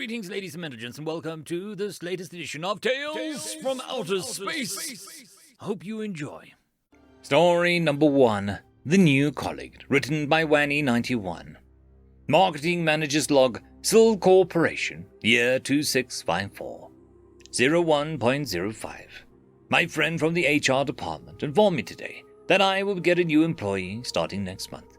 Greetings, ladies and gentlemen, and welcome to this latest edition of Tales from Outer Space. I hope you enjoy. Story number 1, The New Colleague, written by Wanny91. Marketing Manager's Log, Sil Corporation, year 2654. 01.05. My friend from the HR department informed me today that I will get a new employee starting next month.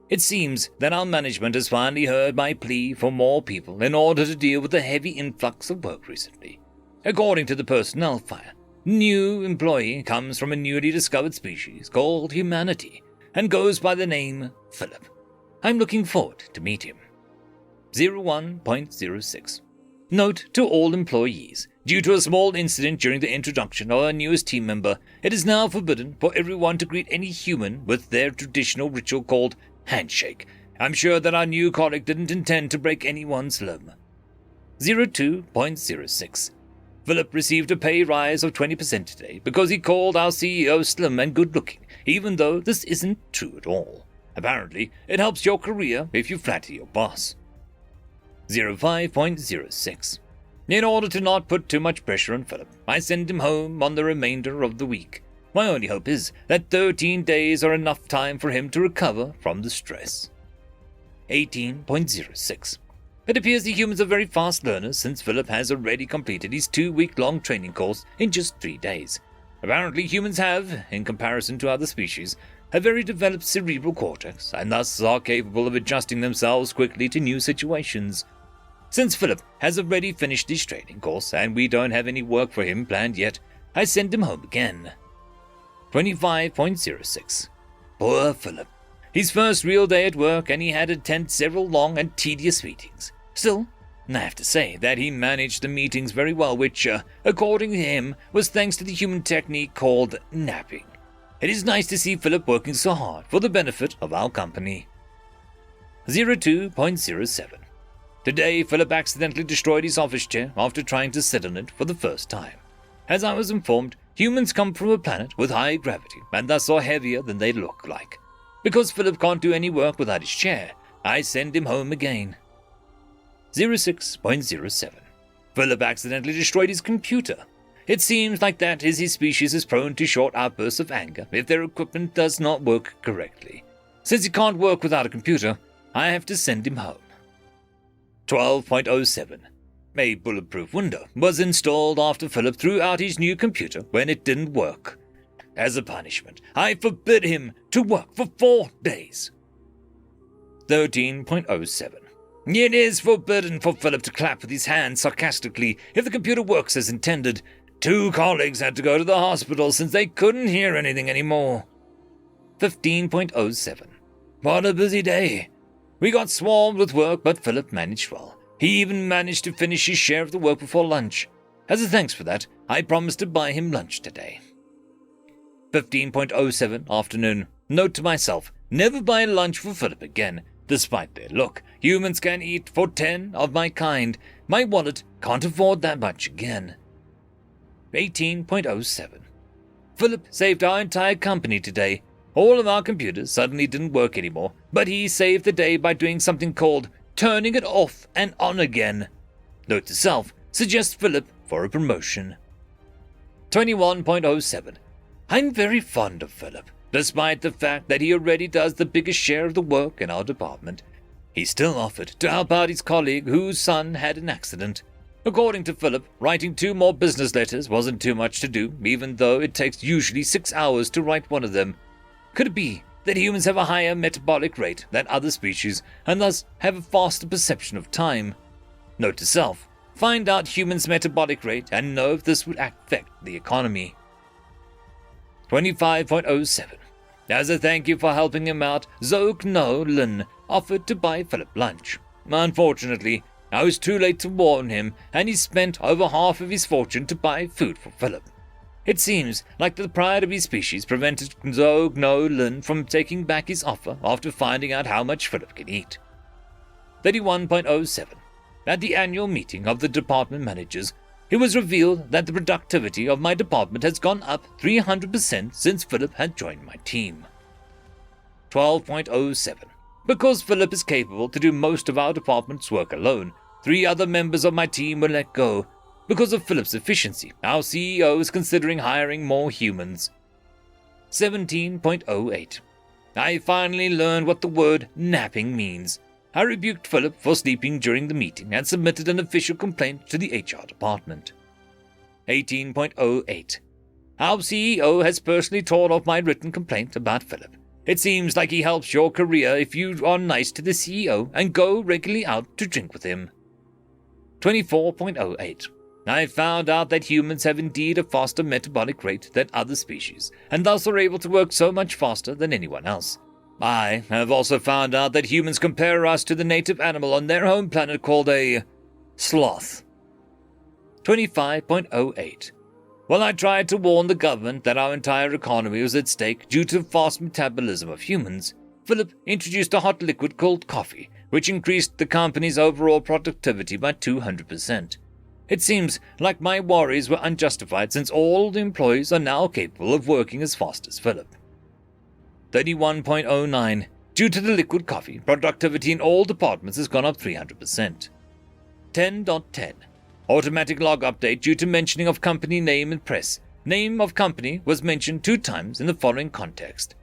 It seems that our management has finally heard my plea for more people in order to deal with the heavy influx of work recently. According to the personnel file, the new employee comes from a newly discovered species called Humanity and goes by the name Philip. I'm looking forward to meet him. 01.06. Note to all employees. Due to a small incident during the introduction of our newest team member, it is now forbidden for everyone to greet any human with their traditional ritual called handshake. I'm sure that our new colleague didn't intend to break anyone's limb. 02.06. Philip received a pay rise of 20% today because he called our CEO slim and good-looking, even though this isn't true at all. Apparently, it helps your career if you flatter your boss. 05.06. In order to not put too much pressure on Philip, I send him home on the remainder of the week. My only hope is that 13 days are enough time for him to recover from the stress. 18.06. It appears the humans are very fast learners since Philip has already completed his 2-week-long training course in just 3 days. Apparently humans have, in comparison to other species, a very developed cerebral cortex and thus are capable of adjusting themselves quickly to new situations. Since Philip has already finished his training course and we don't have any work for him planned yet, I send him home again. 25.06. Poor Philip. His first real day at work and he had to attend several long and tedious meetings. Still, I have to say that he managed the meetings very well, which, according to him, was thanks to the human technique called napping. It is nice to see Philip working so hard for the benefit of our company. 02.07. Today, Philip accidentally destroyed his office chair after trying to sit on it for the first time. As I was informed, humans come from a planet with high gravity and thus are heavier than they look like. Because Philip can't do any work without his chair, I send him home again. 06.07. Philip accidentally destroyed his computer. It seems like that his species is prone to short outbursts of anger if their equipment does not work correctly. Since he can't work without a computer, I have to send him home. 12.07. A bulletproof window was installed after Philip threw out his new computer when it didn't work. As a punishment, I forbid him to work for 4 days. 13.07. It is forbidden for Philip to clap with his hands sarcastically if the computer works as intended. 2 colleagues had to go to the hospital since they couldn't hear anything anymore. 15.07. What a busy day. We got swarmed with work, but Philip managed well. He even managed to finish his share of the work before lunch. As a thanks for that, I promised to buy him lunch today. 15.07 afternoon. Note to myself, never buy lunch for Philip again. Despite their look, humans can eat for 10 of my kind. My wallet can't afford that much again. 18.07. Philip saved our entire company today. All of our computers suddenly didn't work anymore, but he saved the day by doing something called turning it off and on again. Note to self, suggest Philip for a promotion. 21.07. I'm very fond of Philip, despite the fact that he already does the biggest share of the work in our department. He still offered to help out his colleague whose son had an accident. According to Philip, writing 2 more business letters wasn't too much to do, even though it takes usually 6 hours to write one of them. Could it be that humans have a higher metabolic rate than other species and thus have a faster perception of time? Note to self, find out humans' metabolic rate and know if this would affect the economy. 25.07. As a thank you for helping him out, Zog No Lin offered to buy Philip lunch. Unfortunately, I was too late to warn him and he spent over half of his fortune to buy food for Philip. It seems like the pride of his species prevented Zog No Lin from taking back his offer after finding out how much Philip can eat. 31.07. At the annual meeting of the department managers, it was revealed that the productivity of my department has gone up 300% since Philip had joined my team. 12.07. Because Philip is capable to do most of our department's work alone, 3 other members of my team were let go. Because of Philip's efficiency, our CEO is considering hiring more humans. 17.08. I finally learned what the word napping means. I rebuked Philip for sleeping during the meeting and submitted an official complaint to the HR department. 18.08. Our CEO has personally torn off my written complaint about Philip. It seems like he helps your career if you are nice to the CEO and go regularly out to drink with him. 24.08. I found out that humans have indeed a faster metabolic rate than other species, and thus are able to work so much faster than anyone else. I have also found out that humans compare us to the native animal on their home planet called a sloth. 25.08. While I tried to warn the government that our entire economy was at stake due to the fast metabolism of humans, Philip introduced a hot liquid called coffee, which increased the company's overall productivity by 200%. It seems like my worries were unjustified since all the employees are now capable of working as fast as Philip. 31.09. Due to the liquid coffee, productivity in all departments has gone up 300%. 10.10. Automatic log update due to mentioning of company name in press. Name of company was mentioned 2 times in the following context.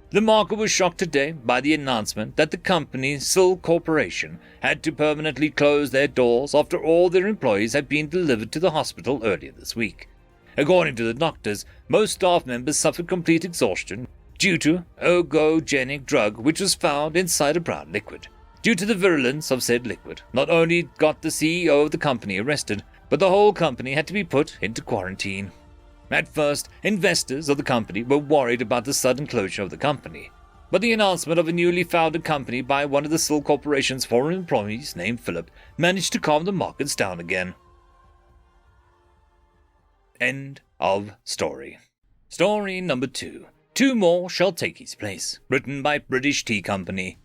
The market was shocked today by the announcement that the company, Sil Corporation, had to permanently close their doors after all their employees had been delivered to the hospital earlier this week. According to the doctors, most staff members suffered complete exhaustion due to ergogenic drug which was found inside a brown liquid. Due to the virulence of said liquid, not only got the CEO of the company arrested, but the whole company had to be put into quarantine. At first, investors of the company were worried about the sudden closure of the company, but the announcement of a newly founded company by one of the Sil Corporation's former employees named Philip managed to calm the markets down again. End of story. Story number 2. 2 more shall take his place. Written by British Tea Company.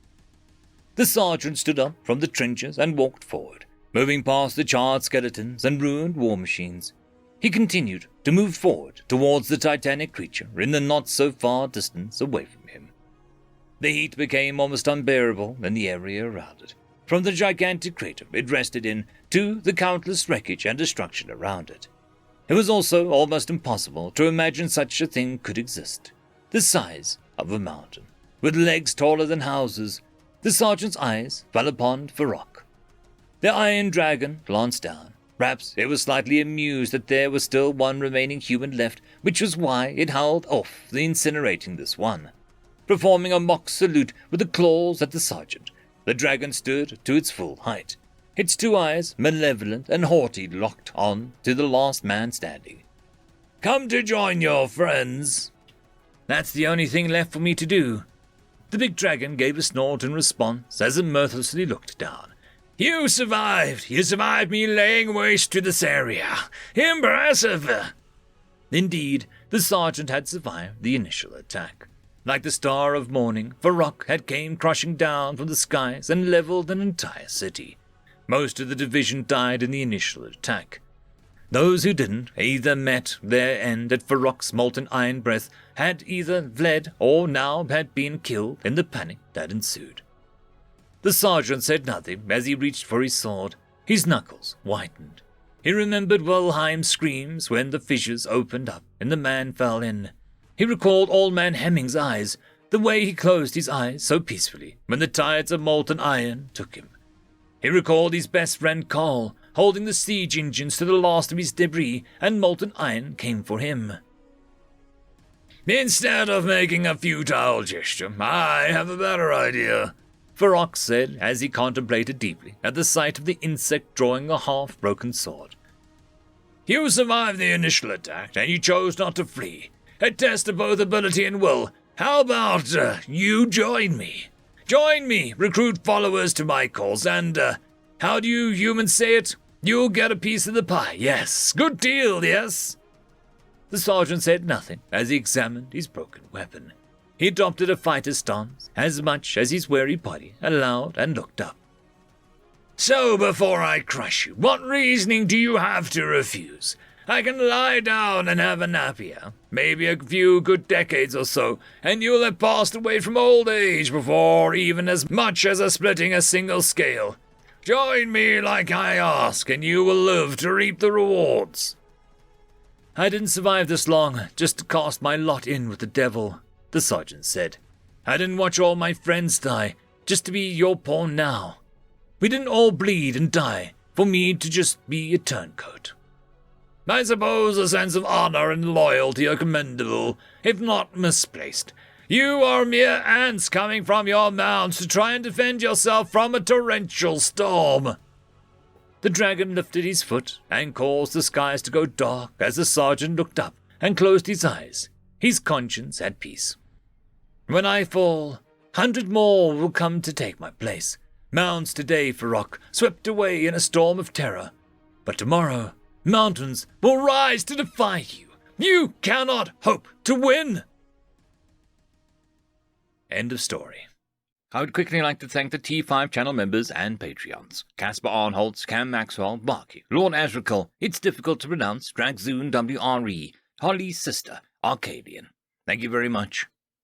The sergeant stood up from the trenches and walked forward, moving past the charred skeletons and ruined war machines. He continued to move forward towards the titanic creature in the not-so-far distance away from him. The heat became almost unbearable in the area around it, from the gigantic crater it rested in to the countless wreckage and destruction around it. It was also almost impossible to imagine such a thing could exist. The size of a mountain, with legs taller than houses. The sergeant's eyes fell upon Farok. The iron dragon glanced down. Perhaps it was slightly amused that there was still one remaining human left, which was why it held off the incinerating this one. Performing a mock salute with the claws at the sergeant, the dragon stood to its full height, its 2 eyes, malevolent and haughty, locked on to the last man standing. "Come to join your friends." "That's the only thing left for me to do." The big dragon gave a snort in response as it mirthlessly looked down. "You survived! You survived me laying waste to this area! Impressive!" Indeed, the sergeant had survived the initial attack. Like the star of morning, Farok had came crushing down from the skies and leveled an entire city. Most of the division died in the initial attack. Those who didn't either met their end at Farok's molten iron breath, had either fled or now had been killed in the panic that ensued. The sergeant said nothing as he reached for his sword. His knuckles whitened. He remembered Wilhelm's screams when the fissures opened up and the man fell in. He recalled Old Man Hemming's eyes, the way he closed his eyes so peacefully when the tides of molten iron took him. He recalled his best friend Carl, holding the siege engines to the last of his debris, and molten iron came for him. "Instead of making a futile gesture, I have a better idea," Farok said as he contemplated deeply at the sight of the insect drawing a half-broken sword. "You survived the initial attack, and you chose not to flee. A test of both ability and will. How about you join me? Join me, recruit followers to my cause, and, how do you humans say it? You'll get a piece of the pie, yes. Good deal, yes?" The sergeant said nothing as he examined his broken weapon. He adopted a fighter's stance as much as his weary body allowed and looked up. "So before I crush you, what reasoning do you have to refuse? I can lie down and have a nap here, maybe a few good decades or so, and you'll have passed away from old age before even as much as splitting a single scale. Join me like I ask, and you will live to reap the rewards. I didn't survive this long just to cast my lot in with the devil, the sergeant said. I didn't watch all my friends die just to be your pawn now. We didn't all bleed and die for me to just be a turncoat. I suppose a sense of honor and loyalty are commendable, if not misplaced. You are mere ants coming from your mounds to try and defend yourself from a torrential storm. The dragon lifted his foot and caused the skies to go dark as the sergeant looked up and closed his eyes, his conscience at peace. When I fall, 100 more will come to take my place. Mounds today for rock, swept away in a storm of terror. But tomorrow, mountains will rise to defy you. You cannot hope to win. End of story. I would quickly like to thank the T5 channel members and Patreons. Caspar Arnholtz, Cam Maxwell, Barky, Lord Azrakal, It's Difficult to Pronounce, Dragzoon WRE, Holly's Sister, Arcadian. Thank you very much.